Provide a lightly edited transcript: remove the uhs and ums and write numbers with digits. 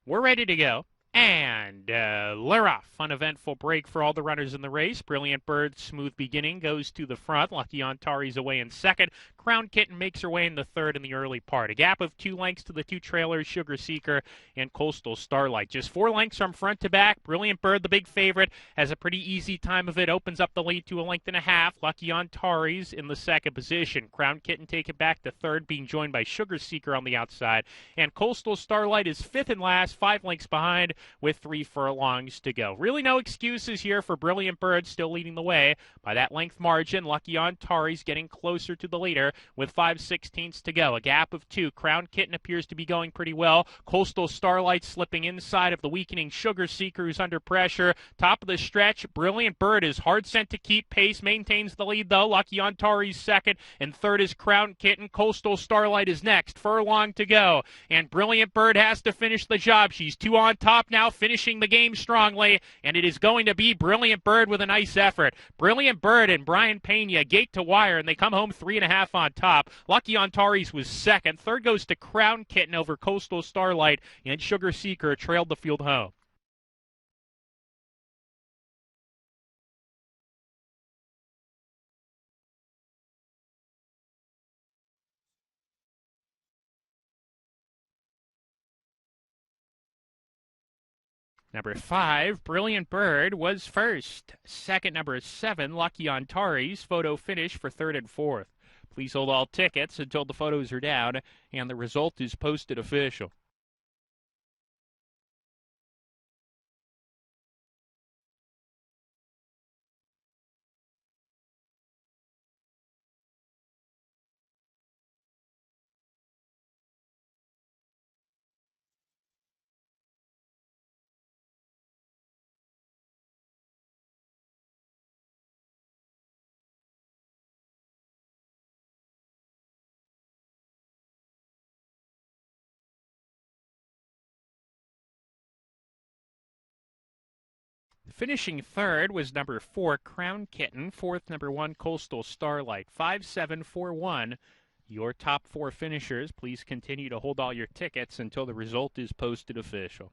We're ready to go. And we're off. Uneventful break for all the runners in the race. Brilliant Bird, smooth beginning, goes to the front. Lucky Antari's away in second. Crown Kitten makes her way in the third in the early part. A gap of 2 lengths to the two trailers, Sugar Seeker and Coastal Starlight. Just 4 lengths from front to back. Brilliant Bird, the big favorite, has a pretty easy time of it. Opens up the lead to 1.5 lengths. Lucky Antari's in the second position. Crown Kitten take it back to third, being joined by Sugar Seeker on the outside. And Coastal Starlight is fifth and last, 5 lengths behind, with 3 furlongs to go. Really no excuses here for Brilliant Bird, still leading the way by that length margin. Lucky Antari's getting closer to the leader with 5/16 to go. A gap of 2. Crown Kitten appears to be going pretty well. Coastal Starlight slipping inside of the weakening Sugar Seeker, who's under pressure. Top of the stretch, Brilliant Bird is hard sent to keep pace, maintains the lead though. Lucky Antari's second, and third is Crown Kitten. Coastal Starlight is next. Furlong to go, and Brilliant Bird has to finish the job. She's 2 on top now, finishing the game strongly, and it is going to be Brilliant Bird with a nice effort. Brilliant Bird and Brian Pena gate to wire, and they come home 3.5 on top. Lucky Antari's was second. Third goes to Crown Kitten over Coastal Starlight, and Sugar Seeker trailed the field home. Number 5, Brilliant Bird, was first. Second, number 7, Lucky Antari's photo finish for third and fourth. Please hold all tickets until the photos are down and the result is posted official. Finishing third was number 4, Crown Kitten. Fourth, number 1, Coastal Starlight. 5-7-4-1. Your top 4 finishers. Please continue to hold all your tickets until the result is posted official.